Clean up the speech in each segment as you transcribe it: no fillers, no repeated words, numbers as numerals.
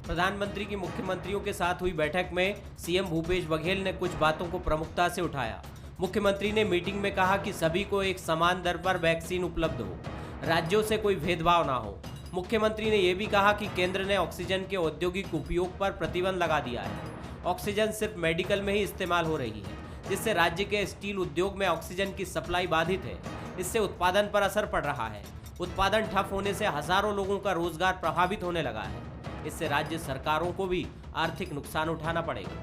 प्रधानमंत्री की मुख्यमंत्रियों के साथ हुई बैठक में सीएम भूपेश बघेल ने कुछ बातों को प्रमुखता से उठाया। मुख्यमंत्री ने मीटिंग में कहा कि सभी को एक समान दर पर वैक्सीन उपलब्ध हो, राज्यों से कोई भेदभाव ना हो। मुख्यमंत्री ने यह भी कहा कि केंद्र ने ऑक्सीजन के औद्योगिक उपयोग पर प्रतिबंध लगा दिया है। ऑक्सीजन सिर्फ मेडिकल में ही इस्तेमाल हो रही है, जिससे राज्य के स्टील उद्योग में ऑक्सीजन की सप्लाई बाधित है। इससे उत्पादन पर असर पड़ रहा है। उत्पादन ठप होने से हजारों लोगों का रोजगार प्रभावित होने लगा है। इससे राज्य सरकारों को भी आर्थिक नुकसान उठाना पड़ेगा।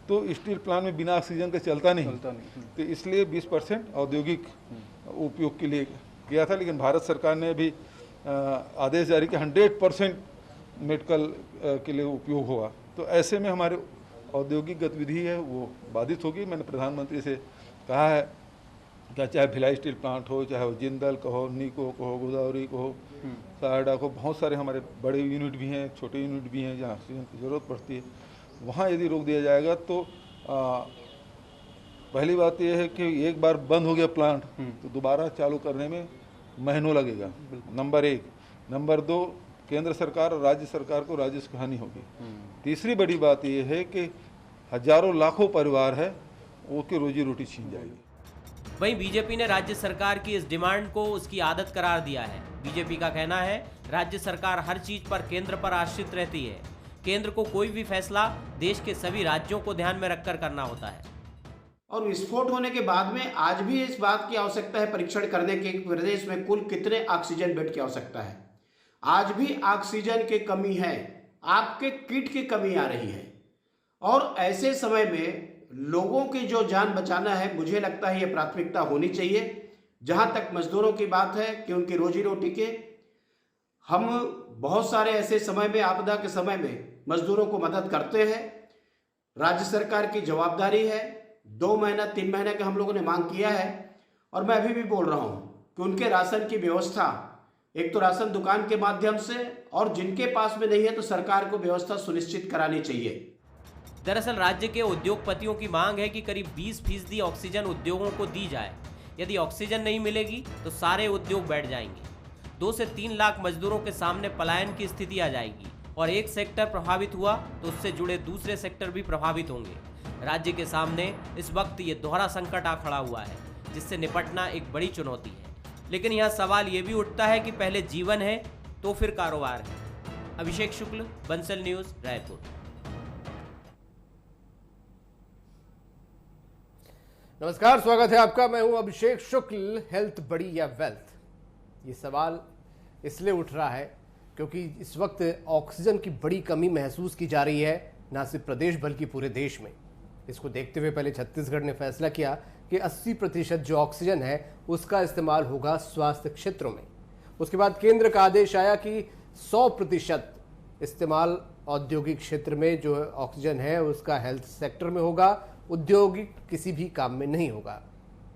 तो स्टील प्लांट में बिना ऑक्सीजन के चलता नहीं। तो इसलिए 20% औद्योगिक उपयोग के लिए किया था, लेकिन भारत सरकार ने भी आदेश जारी किया 100% मेडिकल के लिए उपयोग होगा। तो ऐसे में हमारे औद्योगिक गतिविधि है वो बाधित होगी। मैंने प्रधानमंत्री से कहा है कि चाहे भिलाई स्टील प्लांट हो, चाहे वो जिंदल कहो, नीको कहो, गोदावरी कहो, सारडा को, बहुत सारे हमारे बड़े यूनिट भी हैं, छोटे यूनिट भी हैं जहाँ ऑक्सीजन की ज़रूरत पड़ती है। वहाँ यदि रोक दिया जाएगा तो पहली बात यह है कि एक बार बंद हो गया प्लांट तो दोबारा चालू करने में महीनों लगेगा, नंबर 1। नंबर 2, केंद्र सरकार और राज्य सरकार को राजस्व की हानि होगी। तीसरी बड़ी बात यह है कि हजारों लाखों परिवार है वो की रोजी रोटी छीन जाएगी। वहीं बीजेपी ने राज्य सरकार की इस डिमांड को उसकी आदत करार दिया है। बीजेपी का कहना है राज्य सरकार हर चीज पर केंद्र पर आश्रित रहती है। केंद्र को कोई भी फैसला देश के सभी राज्यों को ध्यान में रखकर करना होता है। और विस्फोट होने के बाद में आज भी इस बात की आवश्यकता है परीक्षण करने के प्रदेश में कुल कितने ऑक्सीजन बेड की आवश्यकता है। आज भी ऑक्सीजन की कमी है, आपके किट की कमी आ रही है। और ऐसे समय में लोगों की जो जान बचाना है, मुझे लगता है ये प्राथमिकता होनी चाहिए। जहां तक मजदूरों की बात है कि उनकी रोजी रोटी के, हम बहुत सारे ऐसे समय में, आपदा के समय में मजदूरों को मदद करते हैं। राज्य सरकार की जवाबदारी है। 2 महीना 3 महीने का हम लोगों ने मांग किया है और मैं अभी भी बोल रहा हूं कि उनके राशन की व्यवस्था एक तो राशन दुकान के माध्यम से, और जिनके पास में नहीं है तो सरकार को व्यवस्था सुनिश्चित करानी चाहिए। दरअसल राज्य के उद्योगपतियों की मांग है कि करीब 20% ऑक्सीजन उद्योगों को दी जाए। यदि ऑक्सीजन नहीं मिलेगी तो सारे उद्योग बैठ जाएंगे। 2 से 3 लाख मजदूरों के सामने पलायन की स्थिति आ जाएगी और एक सेक्टर प्रभावित हुआ तो उससे जुड़े दूसरे सेक्टर भी प्रभावित होंगे। राज्य के सामने इस वक्त ये दोहरा संकट आ खड़ा हुआ है, जिससे निपटना एक बड़ी चुनौती है। लेकिन यहाँ सवाल ये भी उठता है कि पहले जीवन है तो फिर कारोबार है। अभिषेक शुक्ल, बंसल न्यूज, रायपुर। नमस्कार, स्वागत है आपका। मैं हूं अभिषेक शुक्ल। हेल्थ बड़ी या वेल्थ, ये सवाल इसलिए उठ रहा है क्योंकि इस वक्त ऑक्सीजन की बड़ी कमी महसूस की जा रही है, ना सिर्फ प्रदेश बल्कि पूरे देश में। इसको देखते हुए पहले छत्तीसगढ़ ने फैसला किया कि 80% जो ऑक्सीजन है उसका इस्तेमाल होगा स्वास्थ्य क्षेत्रों में। उसके बाद केंद्र का आदेश आया कि 100% इस्तेमाल औद्योगिक क्षेत्र में जो ऑक्सीजन है उसका हेल्थ सेक्टर में होगा, औद्योगिक किसी भी काम में नहीं होगा।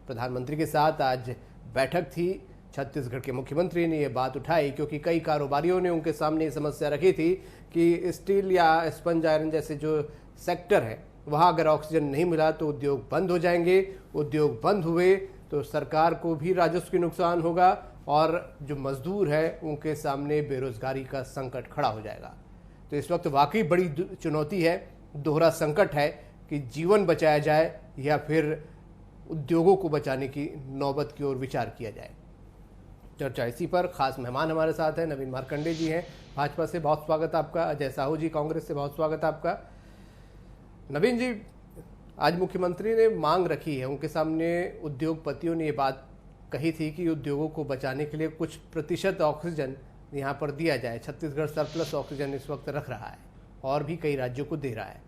प्रधानमंत्री के साथ आज बैठक थी। छत्तीसगढ़ के मुख्यमंत्री ने यह बात उठाई क्योंकि कई कारोबारियों ने उनके सामने ये समस्या रखी थी कि स्टील या स्पंज आयरन जैसे जो सेक्टर है वहां अगर ऑक्सीजन नहीं मिला तो उद्योग बंद हो जाएंगे। उद्योग बंद हुए तो सरकार को भी राजस्व की नुकसान होगा और जो मजदूर है उनके सामने बेरोजगारी का संकट खड़ा हो जाएगा। तो इस वक्त वाकई बड़ी चुनौती है, दोहरा संकट है कि जीवन बचाया जाए या फिर उद्योगों को बचाने की नौबत की ओर विचार किया जाए। चर्चा इसी पर खास मेहमान हमारे साथ हैं, नवीन मार्कंडे जी हैं भाजपा से, बहुत स्वागत आपका। अजय साहू जी कांग्रेस से, बहुत स्वागत आपका। नवीन जी, आज मुख्यमंत्री ने मांग रखी है, उनके सामने उद्योगपतियों ने ये बात कही थी कि उद्योगों को बचाने के लिए कुछ प्रतिशत ऑक्सीजन यहाँ पर दिया जाए। छत्तीसगढ़ सरप्लस ऑक्सीजन इस वक्त रख रहा है और भी कई राज्यों को दे रहा है,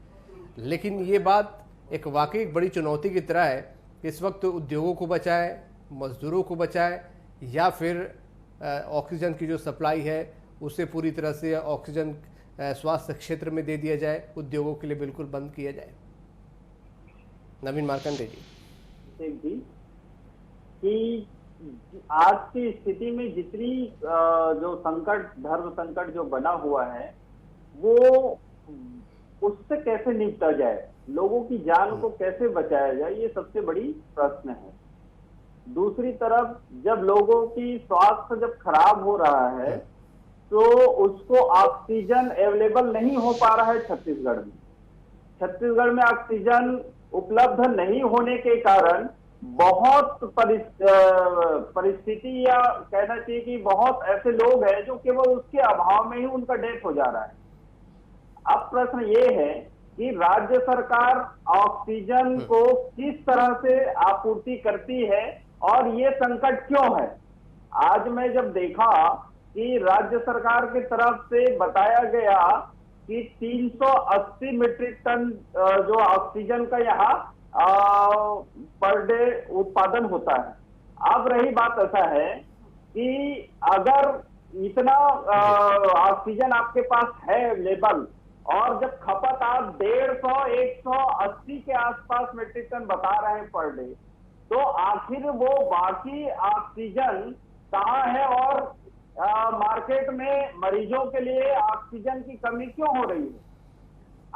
लेकिन ये बात एक वाकई बड़ी चुनौती की तरह है कि इस वक्त उद्योगों को बचाए, मजदूरों को बचाए या फिर ऑक्सीजन की जो सप्लाई है उसे पूरी तरह से ऑक्सीजन स्वास्थ्य क्षेत्र में दे दिया जाए, उद्योगों के लिए बिल्कुल बंद किया जाए। नवीन मार्कंडे जी, कि आज की स्थिति में जितनी जो संकट, धर्म संकट जो बना हुआ है वो उससे कैसे निपटा जाए, लोगों की जान को कैसे बचाया जाए, ये सबसे बड़ी प्रश्न है। दूसरी तरफ जब लोगों की स्वास्थ्य जब खराब हो रहा है तो उसको ऑक्सीजन अवेलेबल नहीं हो पा रहा है छत्तीसगढ़ में। छत्तीसगढ़ में ऑक्सीजन उपलब्ध नहीं होने के कारण बहुत परिस्थिति या कहना चाहिए कि बहुत ऐसे लोग हैं जो केवल उसके अभाव में ही उनका डेथ हो जा रहा है। अब प्रश्न ये है कि राज्य सरकार ऑक्सीजन को किस तरह से आपूर्ति करती है और ये संकट क्यों है। आज मैं जब देखा कि राज्य सरकार की तरफ से बताया गया कि 380 मीट्रिक टन जो ऑक्सीजन का यहाँ पर डे उत्पादन होता है। अब रही बात ऐसा है कि अगर इतना ऑक्सीजन आपके पास है अवेलेबल और जब खपत आप 150-180 के आसपास मीट्रिक टन बता रहे हैं पर डे, तो आखिर वो बाकी ऑक्सीजन कहाँ है और मार्केट में मरीजों के लिए ऑक्सीजन की कमी क्यों हो रही है।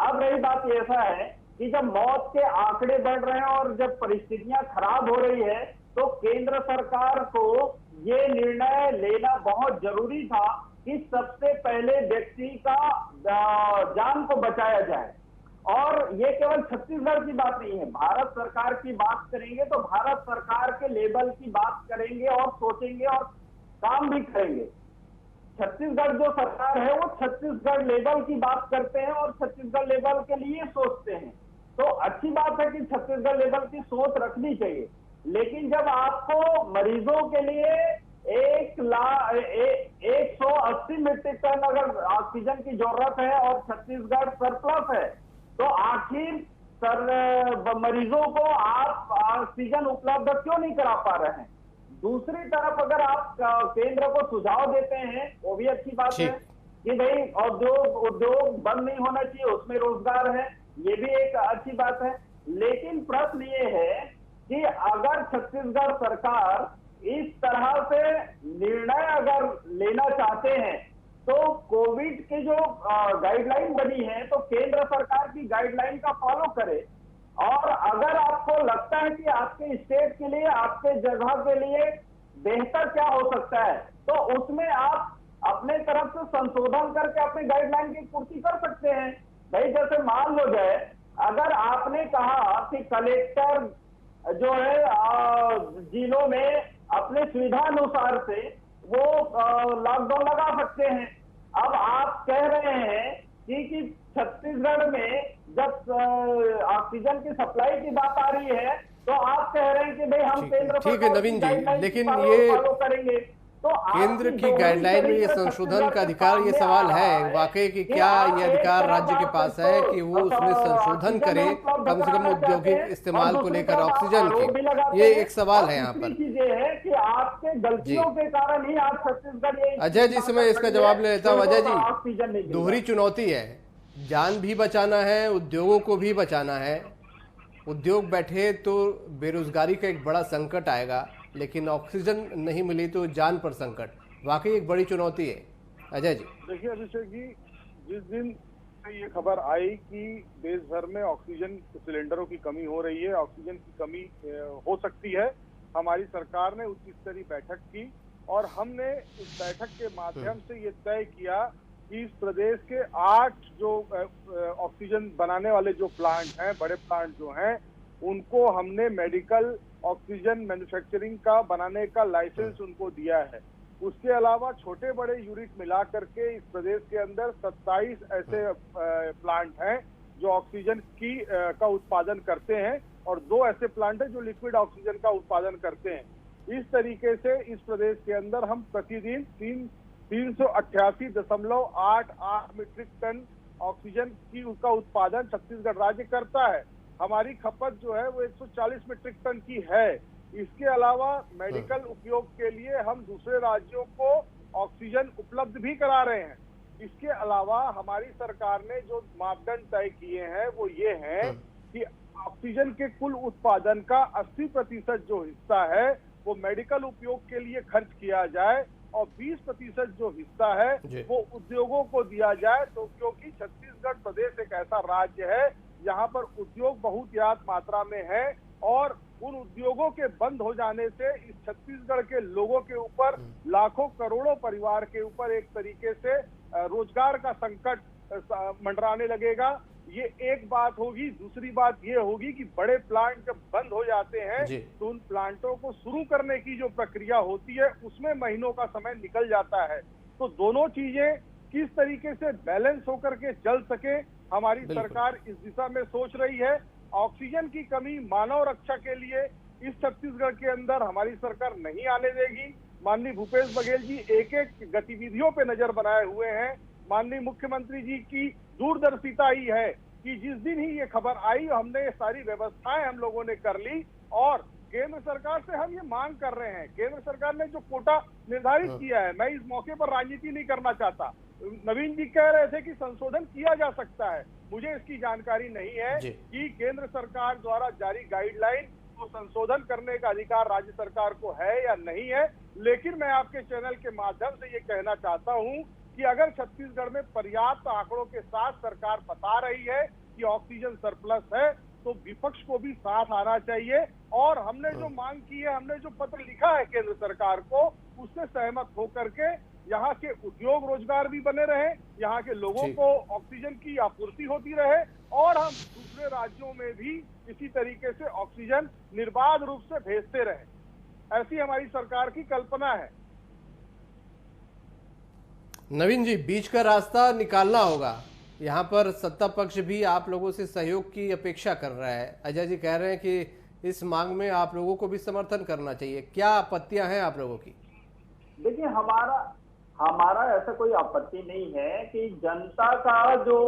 अब रही बात ऐसा है कि जब मौत के आंकड़े बढ़ रहे हैं और जब परिस्थितियां खराब हो रही है, तो केंद्र सरकार को ये निर्णय लेना बहुत जरूरी था कि सबसे पहले व्यक्ति का जान को बचाया जाए। और ये केवल छत्तीसगढ़ की बात नहीं है, भारत सरकार की बात करेंगे तो भारत सरकार के लेवल की बात करेंगे और सोचेंगे और काम भी करेंगे। छत्तीसगढ़ जो सरकार है वो छत्तीसगढ़ लेवल की बात करते हैं और छत्तीसगढ़ लेवल के लिए सोचते हैं। तो अच्छी बात है कि छत्तीसगढ़ लेवल की सोच रखनी चाहिए, लेकिन जब आपको मरीजों के लिए 180 मीट्रिक टन अगर ऑक्सीजन की जरूरत है और छत्तीसगढ़ सरप्लस है, तो आखिर मरीजों को आप ऑक्सीजन उपलब्ध क्यों नहीं करा पा रहे हैं। दूसरी तरफ अगर आप केंद्र को सुझाव देते हैं, वो भी अच्छी बात है कि भाई उद्योग बंद नहीं होना चाहिए, उसमें रोजगार है, ये भी एक अच्छी बात है। लेकिन प्रश्न ये है कि अगर छत्तीसगढ़ सरकार इस तरह से निर्णय अगर लेना चाहते हैं, तो कोविड के जो गाइडलाइन बनी है तो केंद्र सरकार की गाइडलाइन का फॉलो करे। और अगर आपको लगता है कि आपके स्टेट के लिए, आपके जगह के लिए बेहतर क्या हो सकता है, तो उसमें आप अपने तरफ से संशोधन करके अपने गाइडलाइन की पूर्ति कर सकते हैं। भाई जैसे मान लो जाए, अगर आपने कहा कि कलेक्टर जो है जिलों में अपने सुविधा अनुसार से वो लॉकडाउन लगा सकते हैं। अब आप कह रहे हैं कि छत्तीसगढ़ में जब ऑक्सीजन की सप्लाई की बात आ रही है, तो आप कह रहे हैं कि भाई हम केंद्र ठीक है नवीन जी, लेकिन ये फॉलो करेंगे। तो केंद्र की गाइडलाइन में ये संशोधन का अधिकार, ये सवाल है वाकई कि क्या ये अधिकार राज्य के पास है कि वो उसमें संशोधन करे, कम से कम औद्योगिक इस्तेमाल को लेकर ऑक्सीजन के, ये एक सवाल है यहाँ पर। चीजें है कि आपके गलतियों के कारण ही आज छत्तीसगढ़। अजय जी से मैं इसका जवाब ले लेता हूँ। अजय जी, दोहरी चुनौती है, जान भी बचाना है, उद्योगों को भी बचाना है। उद्योग बैठे तो बेरोजगारी का एक बड़ा संकट आएगा, लेकिन ऑक्सीजन नहीं मिली तो जान पर संकट, वाकई एक बड़ी चुनौती है। अजय जी देखिए अभिषेक जी, जिस दिन ये खबर आई कि देश भर में ऑक्सीजन सिलेंडरों की कमी हो रही है, ऑक्सीजन की कमी हो सकती है, हमारी सरकार ने उच्च स्तरीय बैठक की और हमने इस बैठक के माध्यम से ये तय किया कि इस प्रदेश के 8 जो ऑक्सीजन बनाने वाले जो प्लांट हैं, बड़े प्लांट जो हैं, उनको हमने मेडिकल ऑक्सीजन मैन्युफैक्चरिंग का बनाने का लाइसेंस उनको दिया है। उसके अलावा छोटे बड़े यूनिट मिला करके इस प्रदेश के अंदर 27 ऐसे प्लांट हैं जो ऑक्सीजन का उत्पादन करते हैं और 2 ऐसे प्लांट हैं जो लिक्विड ऑक्सीजन का उत्पादन करते हैं। इस तरीके से इस प्रदेश के अंदर हम प्रतिदिन 388.88 मीट्रिक टन ऑक्सीजन की उसका उत्पादन छत्तीसगढ़ राज्य करता है। हमारी खपत जो है वो 140 मीट्रिक टन की है। इसके अलावा मेडिकल उपयोग के लिए हम दूसरे राज्यों को ऑक्सीजन उपलब्ध भी करा रहे हैं। इसके अलावा हमारी सरकार ने जो मापदंड तय किए हैं वो ये हैं कि ऑक्सीजन के कुल उत्पादन का 80% जो हिस्सा है वो मेडिकल उपयोग के लिए खर्च किया जाए और 20% जो हिस्सा है वो उद्योगों को दिया जाए। तो क्योंकि छत्तीसगढ़ प्रदेश एक ऐसा राज्य है यहाँ पर उद्योग बहुत ज्यादा मात्रा में है और उन उद्योगों के बंद हो जाने से इस छत्तीसगढ़ के लोगों के ऊपर, लाखों करोड़ों परिवार के ऊपर एक तरीके से रोजगार का संकट मंडराने लगेगा। ये एक बात होगी। दूसरी बात ये होगी कि बड़े प्लांट जब बंद हो जाते हैं तो उन प्लांटों को शुरू करने की जो प्रक्रिया होती है उसमें महीनों का समय निकल जाता है। तो दोनों चीजें किस तरीके से बैलेंस होकर के चल सके, हमारी सरकार इस दिशा में सोच रही है। ऑक्सीजन की कमी मानव रक्षा के लिए इस छत्तीसगढ़ के अंदर हमारी सरकार नहीं आने देगी। माननीय भूपेश बघेल जी एक एक गतिविधियों पे नजर बनाए हुए हैं। माननीय मुख्यमंत्री जी की दूरदर्शिता ही है कि जिस दिन ही ये खबर आई हमने ये सारी व्यवस्थाएं हम लोगों ने कर ली और केंद्र सरकार से हम ये मांग कर रहे हैं। केंद्र सरकार ने जो कोटा निर्धारित किया है, मैं इस मौके पर राजनीति नहीं करना चाहता। नवीन जी कह रहे थे कि संशोधन किया जा सकता है, मुझे इसकी जानकारी नहीं है कि केंद्र सरकार द्वारा जारी गाइडलाइन को संशोधन करने का अधिकार राज्य सरकार को है या नहीं है। लेकिन मैं आपके चैनल के माध्यम से ये कहना चाहता हूं कि अगर छत्तीसगढ़ में पर्याप्त आंकड़ों के साथ सरकार बता रही है कि ऑक्सीजन सरप्लस है तो विपक्ष को भी साथ आना चाहिए। और हमने जो मांग की है, हमने जो पत्र लिखा है केंद्र सरकार को, उससे सहमत होकर के यहाँ के उद्योग रोजगार भी बने रहे, यहाँ के लोगों को ऑक्सीजन की आपूर्ति होती रहे और हम दूसरे राज्यों में भी इसी तरीके से ऑक्सीजन निर्बाध रूप से भेजते रहे। ऐसी हमारी सरकार की कल्पना है। नवीन जी, बीच का रास्ता निकालना होगा। यहाँ पर सत्ता पक्ष भी आप लोगों से सहयोग की अपेक्षा कर रहा है। अजय जी कह रहे हैं कि इस मांग में आप लोगों को भी समर्थन करना चाहिए। क्या आपत्तियां हैं आप लोगों की? देखिए, हमारा ऐसा कोई आपत्ति नहीं है कि जनता का जो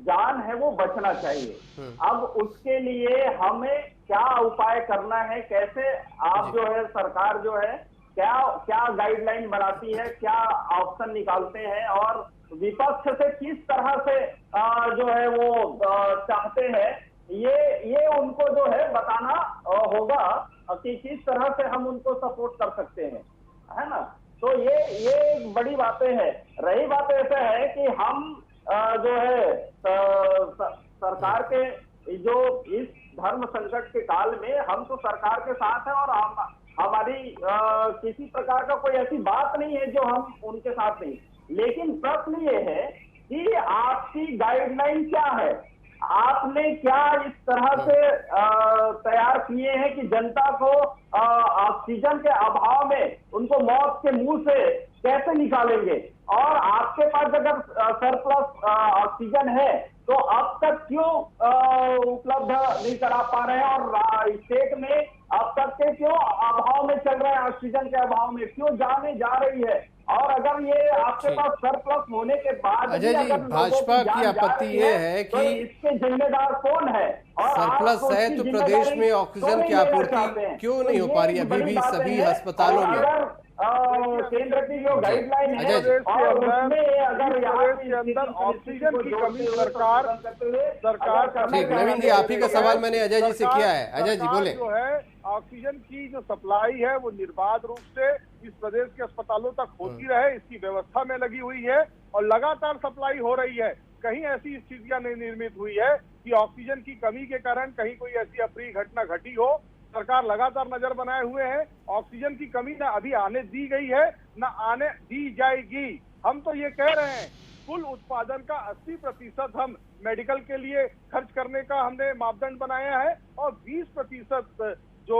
जान है वो बचना चाहिए। अब उसके लिए हमें क्या उपाय करना है, कैसे आप जो है सरकार जो है क्या गाइडलाइन बनाती है, क्या ऑप्शन निकालते हैं और विपक्ष से किस तरह से जो है वो चाहते हैं, ये उनको जो है बताना होगा कि किस तरह से हम उनको सपोर्ट कर सकते हैं, है ना। तो ये बड़ी बातें हैं। रही बात ऐसा है कि हम जो है सरकार के जो इस धर्म संकट के काल में हम तो सरकार के साथ हैं और हमारी किसी प्रकार का कोई ऐसी बात नहीं है जो हम उनके साथ नहीं। लेकिन प्रश्न ये है कि आपकी गाइडलाइन क्या है, आपने क्या इस तरह से तैयार किए हैं कि जनता को ऑक्सीजन के अभाव में उनको मौत के मुंह से कैसे निकालेंगे। और आपके पास अगर सरप्लस ऑक्सीजन है तो अब तक क्यों उपलब्ध नहीं करा पा रहे हैं और स्टेट में अब तक के क्यों अभाव में चल रहे हैं, ऑक्सीजन के अभाव में क्यों जाने जा रही है। और अगर ये आपके पास सरप्लस होने के बाद अजय जी, भाजपा की आपत्ति ये है कि इसके जिम्मेदार कौन है और सरप्लस है तो प्रदेश में ऑक्सीजन की आपूर्ति क्यों नहीं हो पा रही अभी भी सभी अस्पतालों में। केंद्र की जो गाइडलाइन है और उसमें अगर यहाँ के अंदर ऑक्सीजन की कमी सरकार ठीक, नवीन जी आप ही का सवाल मैंने अजय जी से किया है। अजय जी बोले। जो है ऑक्सीजन की जो सप्लाई है वो निर्बाध रूप से इस प्रदेश के अस्पतालों तक होती रहे, इसकी व्यवस्था में लगी हुई है और लगातार सप्लाई हो रही है। कहीं ऐसी स्थितियां नहीं निर्मित हुई है कि ऑक्सीजन की कमी के कारण कहीं कोई ऐसी अप्रिय घटना घटी हो। सरकार लगातार नजर बनाए हुए है। ऑक्सीजन की कमी ना अभी आने दी गई है ना आने दी जाएगी। हम तो ये कह रहे हैं कुल उत्पादन का 80% हम मेडिकल के लिए खर्च करने का हमने मापदंड बनाया है और 20% जो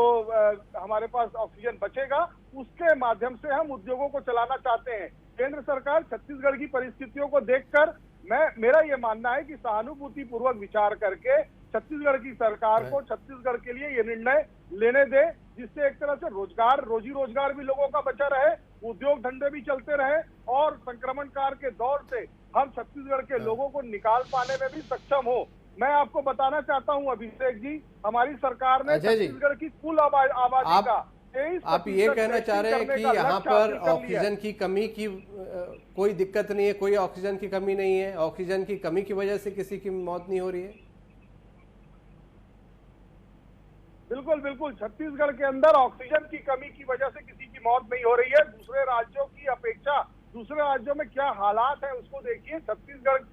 हमारे पास ऑक्सीजन बचेगा उसके माध्यम से हम उद्योगों को चलाना चाहते हैं। केंद्र सरकार छत्तीसगढ़ की परिस्थितियों को देखकर मेरा ये मानना है कि सहानुभूति पूर्वक विचार करके छत्तीसगढ़ की सरकार को छत्तीसगढ़ के लिए ये निर्णय लेने दे जिससे एक तरह से रोजी रोजगार भी लोगों का बचा रहे, उद्योग धंधे भी चलते रहे और संक्रमण काल के दौर से हम छत्तीसगढ़ के लोगों को निकाल पाने में भी सक्षम हो। मैं आपको बताना चाहता हूं अभिषेक जी, हमारी सरकार ने छत्तीसगढ़ की कुल आबादी का आप ये कहना चाह रहे हैं कि यहाँ पर ऑक्सीजन की कमी की कोई दिक्कत नहीं है, कोई ऑक्सीजन की कमी नहीं है, ऑक्सीजन की कमी की वजह से किसी की मौत नहीं हो रही है? बिल्कुल छत्तीसगढ़ के अंदर ऑक्सीजन की कमी की वजह से किसी की मौत नहीं हो रही है। दूसरे राज्यों की अपेक्षा दूसरे राज्यों में क्या हालात है उसको देखिए। छत्तीसगढ़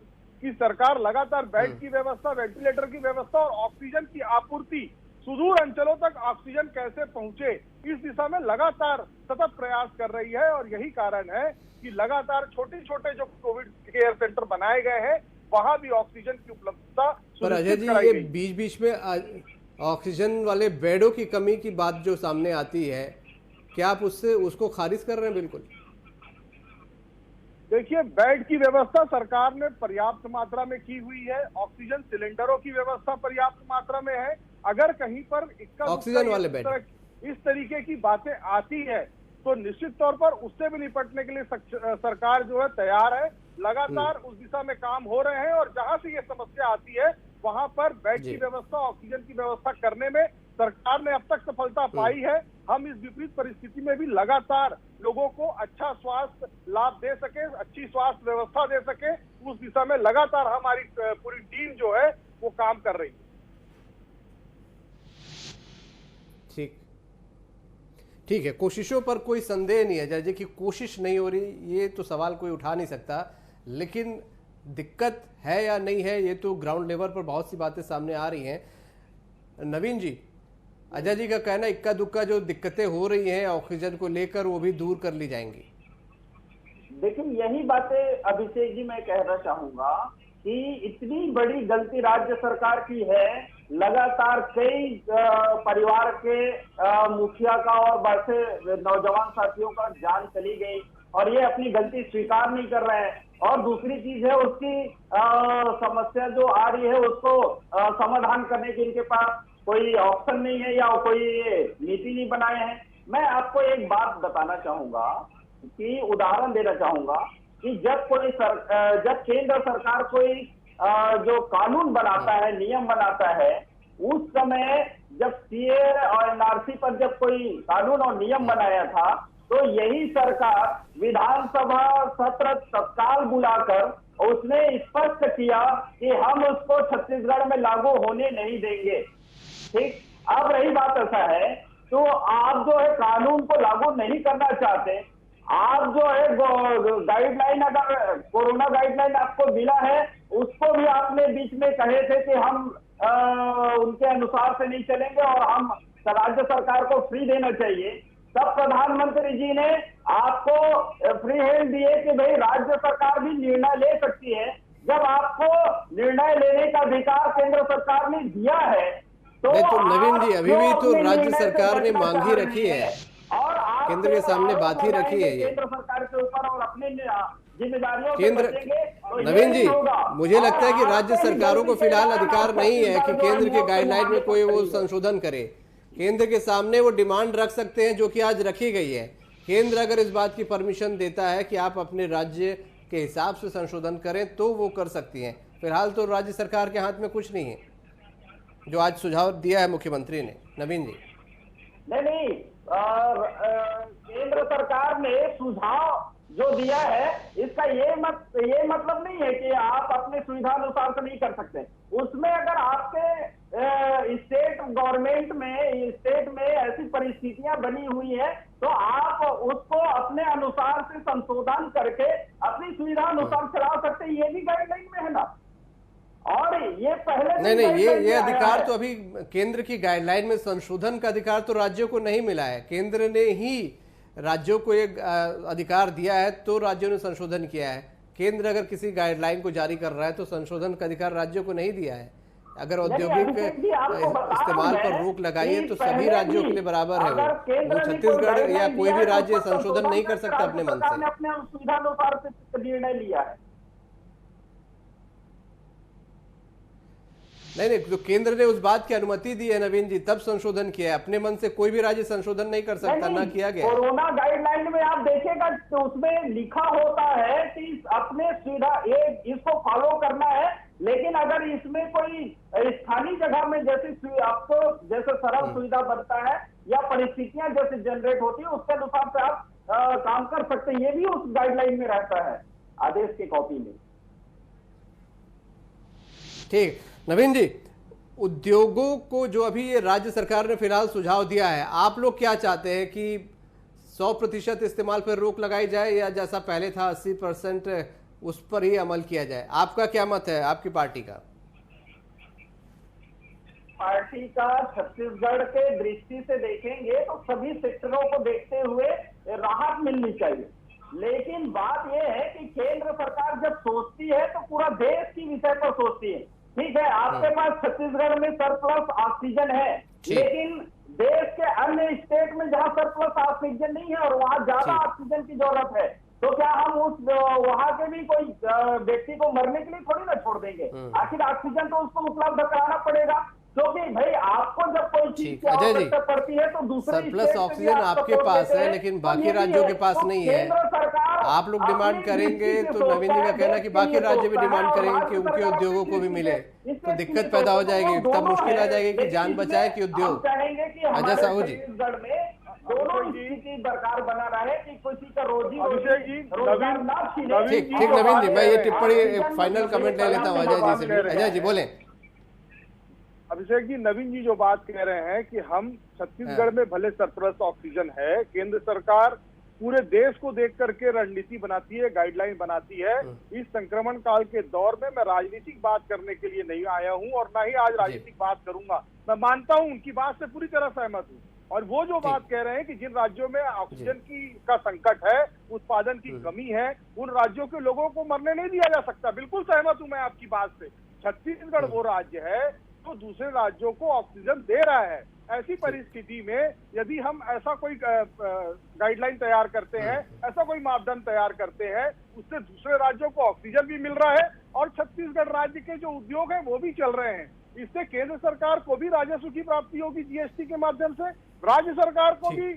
की सरकार लगातार बेड की व्यवस्था, वेंटिलेटर की व्यवस्था और ऑक्सीजन की आपूर्ति सुदूर अंचलों तक ऑक्सीजन कैसे पहुंचे, इस दिशा में लगातार सतत प्रयास कर रही है। और यही कारण है कि लगातार छोटे छोटे जो कोविड केयर सेंटर बनाए गए हैं वहां भी ऑक्सीजन की उपलब्धता पर अजय जी, ये बीच बीच में ऑक्सीजन वाले बेडों की कमी की बात जो सामने आती है, क्या आप उसको खारिज कर रहे हैं? बिल्कुल। देखिए, बेड की व्यवस्था सरकार ने पर्याप्त मात्रा में की हुई है, ऑक्सीजन सिलेंडरों की व्यवस्था पर्याप्त मात्रा में है। अगर कहीं पर ऑक्सीजन वाले बेड इस तरीके की बातें आती है तो निश्चित तौर पर उससे भी निपटने के लिए सरकार जो है तैयार है। लगातार उस दिशा में काम हो रहे हैं और जहां से ये समस्या आती है वहां पर बेड की व्यवस्था, ऑक्सीजन की व्यवस्था करने में सरकार ने अब तक सफलता पाई है। हम इस विपरीत परिस्थिति में भी लगातार लोगों को अच्छा स्वास्थ्य लाभ दे सके, अच्छी स्वास्थ्य व्यवस्था दे सके, उस दिशा में लगातार हमारी पूरी टीम जो है वो काम कर रही है। ठीक है, कोशिशों पर कोई संदेह नहीं है अजय जी कि कोशिश नहीं हो रही, ये तो सवाल कोई उठा नहीं सकता। लेकिन दिक्कत है या नहीं है, ये तो ग्राउंड लेवल पर बहुत सी बातें सामने आ रही हैं। नवीन जी, अजय जी का कहना इक्का दुक्का जो दिक्कतें हो रही हैं ऑक्सीजन को लेकर वो भी दूर कर ली जाएंगी। देखिए, यही बातें अभिषेक जी मैं कहना चाहूंगा कि इतनी बड़ी गलती राज्य सरकार की है। लगातार कई परिवार के मुखिया का और बड़े नौजवान साथियों का जान चली गई और ये अपनी गलती स्वीकार नहीं कर रहे हैं। और दूसरी चीज है, उसकी समस्या जो आ रही है उसको समाधान करने के इनके पास कोई ऑप्शन नहीं है या कोई नीति नहीं बनाए हैं। मैं आपको एक बात बताना चाहूंगा कि उदाहरण देना चाहूंगा कि जब केंद्र सरकार कोई जो कानून बनाता है, नियम बनाता है, उस समय जब सीए और एनआरसी पर जब कोई कानून और नियम बनाया था तो यही सरकार विधानसभा सत्र तत्काल बुलाकर उसने स्पष्ट किया कि हम उसको छत्तीसगढ़ में लागू होने नहीं देंगे। ठीक, अब रही बात ऐसा है तो आप जो है कानून को लागू नहीं करना चाहते, आप जो है गाइडलाइन, अगर कोरोना गाइडलाइन आपको मिला है उसको भी आपने बीच में कहे थे कि हम उनके अनुसार से नहीं चलेंगे और हम राज्य सरकार को फ्री देना चाहिए। तब प्रधानमंत्री जी ने आपको फ्री हैंड दिए कि भाई राज्य सरकार भी निर्णय ले सकती है। जब आपको निर्णय लेने का अधिकार केंद्र सरकार ने दिया है तो नवीन जी, अभी भी तो राज्य सरकार ने मांग ही रखी है और केंद्र के सामने बात ही रखी है। ये केंद्र सरकार के ऊपर और अपने जिम्मेदारियों केंद्र, नवीन जी, मुझे लगता है कि राज्य सरकारों को फिलहाल अधिकार नहीं है कि केंद्र के गाइडलाइन में कोई वो संशोधन करे। केंद्र के सामने वो डिमांड रख सकते हैं जो कि आज रखी गई है। केंद्र अगर इस बात की परमिशन देता है कि आप अपने राज्य के हिसाब से संशोधन करें तो वो कर सकती हैं। फिलहाल तो राज्य सरकार के हाथ में कुछ नहीं है, जो आज सुझाव दिया है मुख्यमंत्री ने। नवीन जी, नहीं, केंद्र सरकार ने सुझाव जो दिया है इसका ये मतलब नहीं है कि आप अपने सुविधा अनुसार से नहीं कर सकते। उसमें अगर आपके स्टेट गवर्नमेंट में, स्टेट में ऐसी परिस्थितियां बनी हुई है तो आप उसको अपने अनुसार से संशोधन करके अपनी सुविधा अनुसार चला सकते हैं। ये भी गाइडलाइन में है ना। और ये पहले नहीं, ये अधिकार तो अभी केंद्र की गाइडलाइन में संशोधन का अधिकार तो राज्यों को नहीं मिला है। केंद्र ने ही राज्यों को एक अधिकार दिया है तो राज्यों ने संशोधन किया है। केंद्र अगर किसी गाइडलाइन को जारी कर रहा है तो संशोधन का अधिकार राज्यों को नहीं दिया है। अगर औद्योगिक इस्तेमाल पर रोक लगाई है तो सभी राज्यों के लिए बराबर है। वो छत्तीसगढ़ या कोई भी राज्य संशोधन नहीं कर सकता अपने मन से। अपने सुविधा अनुसार से निर्णय लिया है। नहीं, तो केंद्र ने उस बात की अनुमति दी है नवीन जी, तब संशोधन किया है। अपने मन से कोई भी राज्य संशोधन नहीं कर सकता, ना किया गया। कोरोना गाइडलाइन में आप देखेगा तो उसमें लिखा होता है कि अपने सुविधा इसको फॉलो करना है। लेकिन अगर इसमें कोई स्थानीय जगह में जैसे आपको जैसे सरल सुविधा बनता है या परिस्थितियां जैसे जनरेट होती है उसके अनुसार से आप काम कर सकते हैं। ये भी उस गाइडलाइन में रहता है, आदेश की कॉपी में। ठीक, नवीन जी, उद्योगों को जो अभी ये राज्य सरकार ने फिलहाल सुझाव दिया है, आप लोग क्या चाहते हैं कि 100% इस्तेमाल पर रोक लगाई जाए या जैसा पहले था 80% उस पर ही अमल किया जाए? आपका क्या मत है, आपकी पार्टी का? पार्टी का छत्तीसगढ़ के दृष्टि से देखेंगे तो सभी सेक्टरों को देखते हुए राहत मिलनी चाहिए। लेकिन बात यह है कि केंद्र सरकार जब सोचती है तो पूरा देश की विषय पर सोचती है। ठीक है, आपके पास छत्तीसगढ़ में सरप्लस ऑक्सीजन है, लेकिन देश के अन्य स्टेट में जहां सरप्लस ऑक्सीजन नहीं है और वहां ज्यादा ऑक्सीजन की जरूरत है, तो क्या हम उस वहां के भी कोई व्यक्ति को मरने के लिए थोड़ी ना छोड़ देंगे? आखिर ऑक्सीजन तो उसको उपलब्ध कराना पड़ेगा, क्योंकि भाई आपको जब कोई चीज की आवश्यकता पड़ती है तो दूसरे सरप्लस ऑक्सीजन आपके पास है लेकिन बाकी राज्यों के पास नहीं है। आप लोग डिमांड करेंगे तो नवीन जी का कहना कि बाकी राज्य भी डिमांड करेंगे कि उनके उद्योगों को भी मिले, तो दिक्कत पैदा हो जाएगी, तब मुश्किल आ जाएगी कि जान बचाए कि उद्योग। अजय साहू जी, दोनों स्थिति बरकरार बना रहे कि किसी का रोजी अभिषेक जी, ठीक नवीन जी, मैं ये टिप्पणी फाइनल कमेंट ले लेता हूँ अजय जी से। अजय जी बोले। अभिषेक जी, नवीन जी जो बात कह रहे हैं कि हम छत्तीसगढ़ में भले सरप्लस ऑक्सीजन है, केंद्र सरकार पूरे देश को देख करके रणनीति बनाती है, गाइडलाइन बनाती है। इस संक्रमण काल के दौर में मैं राजनीतिक बात करने के लिए नहीं आया हूं और ना ही आज राजनीतिक बात करूंगा। मैं मानता हूं, उनकी बात से पूरी तरह सहमत हूं। और वो जो बात कह रहे हैं कि जिन राज्यों में ऑक्सीजन का संकट है, उत्पादन की कमी है, उन राज्यों के लोगों को मरने नहीं दिया जा सकता। बिल्कुल सहमत हूं मैं आपकी बात से। छत्तीसगढ़ वो राज्य है तो दूसरे राज्यों को ऑक्सीजन दे रहा है। ऐसी परिस्थिति में यदि हम ऐसा कोई गाइडलाइन तैयार करते हैं, ऐसा कोई मापदंड तैयार करते हैं, उससे दूसरे राज्यों को ऑक्सीजन भी मिल रहा है और छत्तीसगढ़ राज्य के जो उद्योग हैं वो भी चल रहे हैं। इससे केंद्र सरकार को भी राजस्व की प्राप्ति होगी जीएसटी के माध्यम से, राज्य सरकार को भी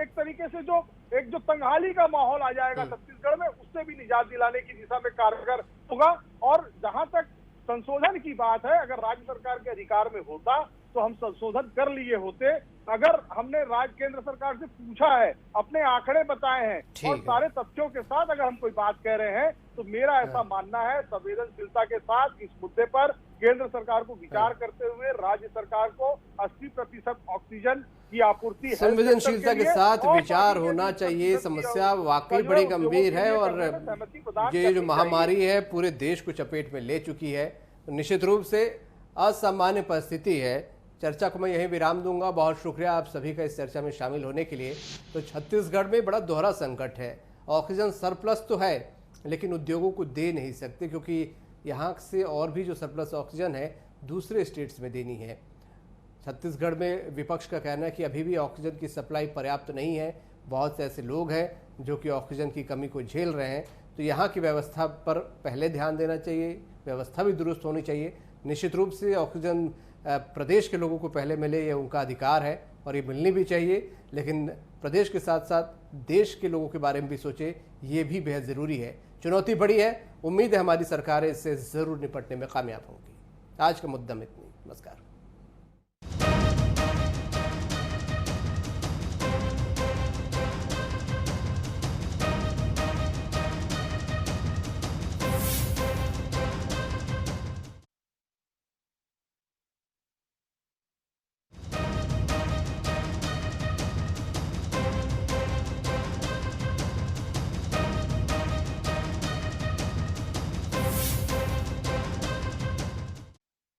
एक तरीके से जो तंगहाली का माहौल आ जाएगा छत्तीसगढ़ में, उससे भी निजात दिलाने की दिशा में कारगर होगा। और जहां तक संशोधन की बात है, अगर राज्य सरकार के अधिकार में होता तो हम संशोधन कर लिए होते। अगर हमने राज्य केंद्र सरकार से पूछा है, अपने आंकड़े बताए हैं और सारे तथ्यों के साथ अगर हम कोई बात कह रहे हैं, तो मेरा ऐसा मानना है संवेदनशीलता के साथ इस मुद्दे पर केंद्र सरकार को विचार करते हुए राज्य सरकार को 80% ऑक्सीजन की आपूर्ति संवेदनशीलता के साथ विचार होना चाहिए। समस्या वाकई बड़ी गंभीर है और ये जो महामारी है पूरे देश को चपेट में ले चुकी है, निश्चित रूप से असामान्य परिस्थिति है। चर्चा को मैं यहीं विराम दूंगा। बहुत शुक्रिया आप सभी का इस चर्चा में शामिल होने के लिए। तो छत्तीसगढ़ में बड़ा दोहरा संकट है, ऑक्सीजन सरप्लस तो है लेकिन उद्योगों को दे नहीं सकते, क्योंकि यहाँ से और भी जो सरप्लस ऑक्सीजन है दूसरे स्टेट्स में देनी है। छत्तीसगढ़ में विपक्ष का कहना है कि अभी भी ऑक्सीजन की सप्लाई पर्याप्त नहीं है, बहुत से ऐसे लोग हैं जो कि ऑक्सीजन की कमी को झेल रहे हैं। तो यहाँ की व्यवस्था पर पहले ध्यान देना चाहिए, व्यवस्था भी दुरुस्त होनी चाहिए। निश्चित रूप से ऑक्सीजन प्रदेश के लोगों को पहले मिले, ये उनका अधिकार है और ये मिलनी भी चाहिए, लेकिन प्रदेश के साथ साथ देश के लोगों के बारे में भी सोचे, ये भी बेहद ज़रूरी है। चुनौती बड़ी है, उम्मीद है हमारी सरकारें इससे ज़रूर निपटने में कामयाब होंगी। आज का मुद्दा में इतनी। नमस्कार।